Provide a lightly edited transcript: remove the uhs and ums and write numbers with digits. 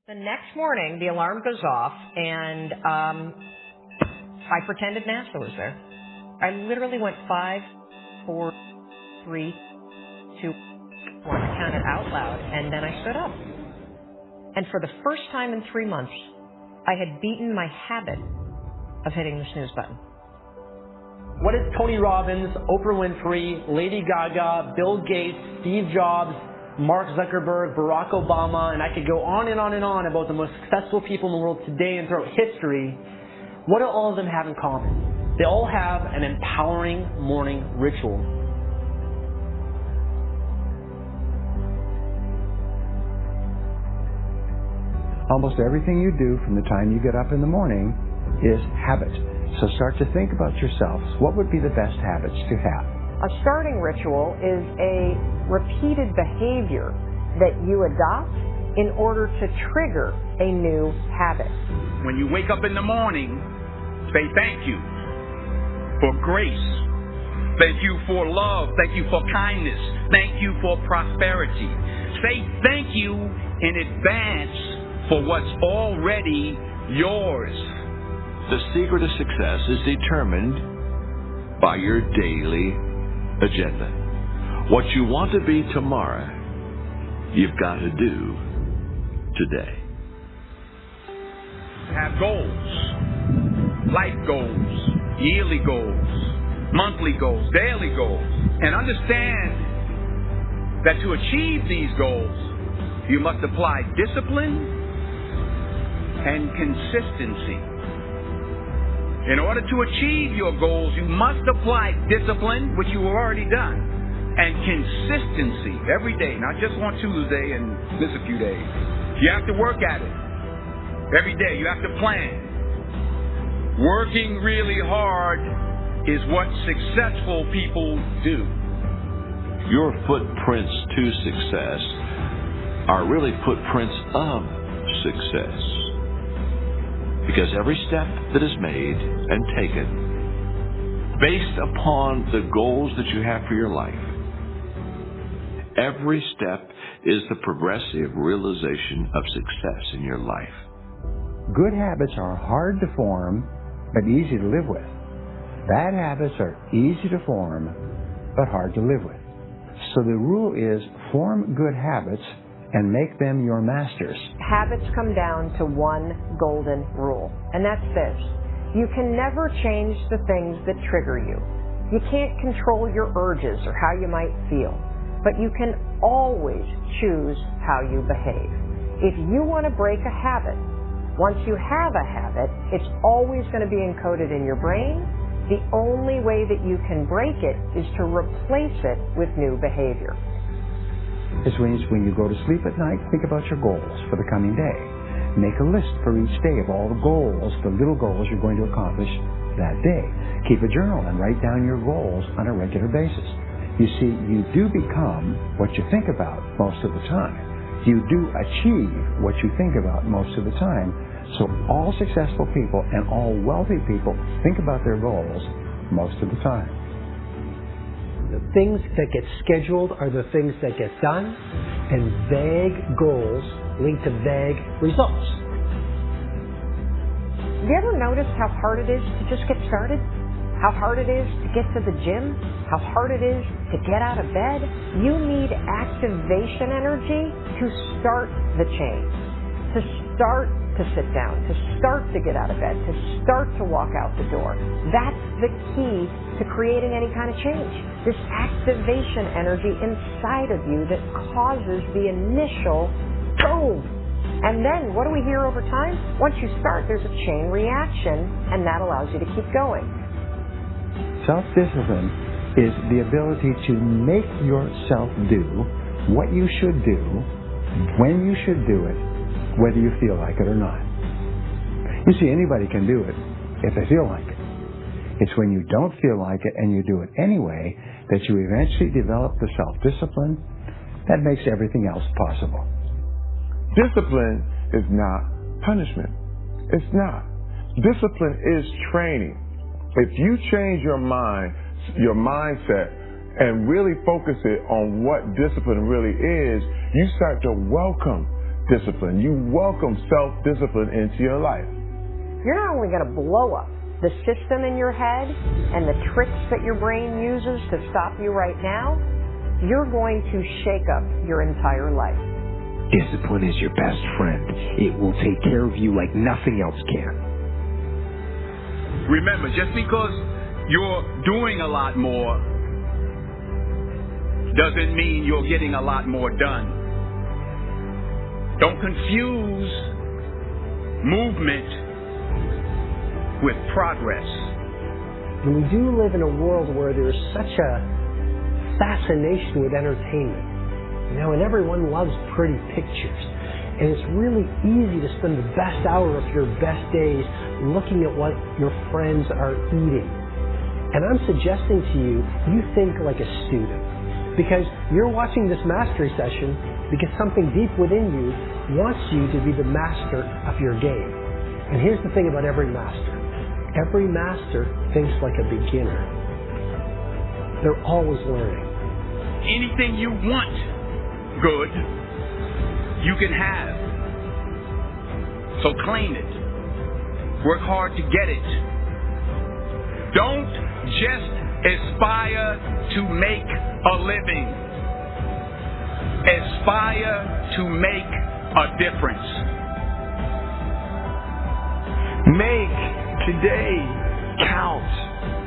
The next morning, the alarm goes off, and I pretended NASA was there. I literally went 5, 4, 3, 2, 1. I counted out loud, and then I stood up. And for the first time in 3 months, I had beaten my habit of hitting the snooze button. What is Tony Robbins, Oprah Winfrey, Lady Gaga, Bill Gates, Steve Jobs, Mark Zuckerberg, Barack Obama, and I could go on and on and on about the most successful people in the world today and throughout history. What do all of them have in common? They all have an empowering morning ritual. Almost everything you do from the time you get up in the morning is habit. So start to think about yourselves. What would be the best habits to have? A starting ritual is a repeated behavior that you adopt in order to trigger a new habit. When you wake up in the morning, say thank you for grace. Thank you for love. Thank you for kindness. Thank you for prosperity. Say thank you in advance for what's already yours. The secret of success is determined by your daily agenda. What you want to be tomorrow, you've got to do today. Have goals, life goals, yearly goals, monthly goals, daily goals, and understand that to achieve these goals, you must apply discipline and consistency. In order to achieve your goals, you must apply discipline, which you have already done, and consistency every day, not just on Tuesday and miss a few days. You have to work at it every day. You have to plan. Working really hard is what successful people do. Your footprints to success are really footprints of success. Because every step that is made and taken based upon the goals that you have for your life, every step is the progressive realization of success in your life. Good habits are hard to form, but easy to live with. Bad habits are easy to form, but hard to live with. So the rule is form good habits and make them your masters. Habits come down to one golden rule, and that's this. You can never change the things that trigger you. You can't control your urges or how you might feel, but you can always choose how you behave. If you want to break a habit, once you have a habit, it's always going to be encoded in your brain. The only way that you can break it is to replace it with new behavior. This means when you go to sleep at night, think about your goals for the coming day. Make a list for each day of all the goals, the little goals you're going to accomplish that day. Keep a journal and write down your goals on a regular basis. You see, you do become what you think about most of the time. You do achieve what you think about most of the time. So all successful people and all wealthy people think about their goals most of the time. The things that get scheduled are the things that get done, and vague goals lead to vague results. Have you ever noticed how hard it is to just get started? How hard it is to get to the gym? How hard it is to get out of bed? You need activation energy to start the change, to start to sit down, to start to get out of bed, to start to walk out the door. That's the key to creating any kind of change. This activation energy inside of you that causes the initial boom. And then what do we hear over time? Once you start, there's a chain reaction, and that allows you to keep going. Self-discipline is the ability to make yourself do what you should do, when you should do it, whether you feel like it or not. You see, anybody can do it if they feel like it. It's when you don't feel like it and you do it anyway that you eventually develop the self-discipline that makes everything else possible. Discipline is not punishment. It's not. Discipline is training. If you change your mind, your mindset, and really focus it on what discipline really is, you start to welcome self-discipline. You welcome self-discipline into your life. You're not only going to blow up the system in your head and the tricks that your brain uses to stop you right now, you're going to shake up your entire life. Discipline is your best friend. It will take care of you like nothing else can. Remember, just because you're doing a lot more doesn't mean you're getting a lot more done. Don't confuse movement with progress. And we do live in a world where there's such a fascination with entertainment. And everyone loves pretty pictures. And it's really easy to spend the best hour of your best days looking at what your friends are eating. And I'm suggesting to you, you think like a student. Because you're watching this mastery session because something deep within you wants you to be the master of your game. And here's the thing about every master. Every master thinks like a beginner. They're always learning. Anything you want good, you can have. So claim it. Work hard to get it. Don't just aspire to make a living. Aspire to make a difference. Make today count.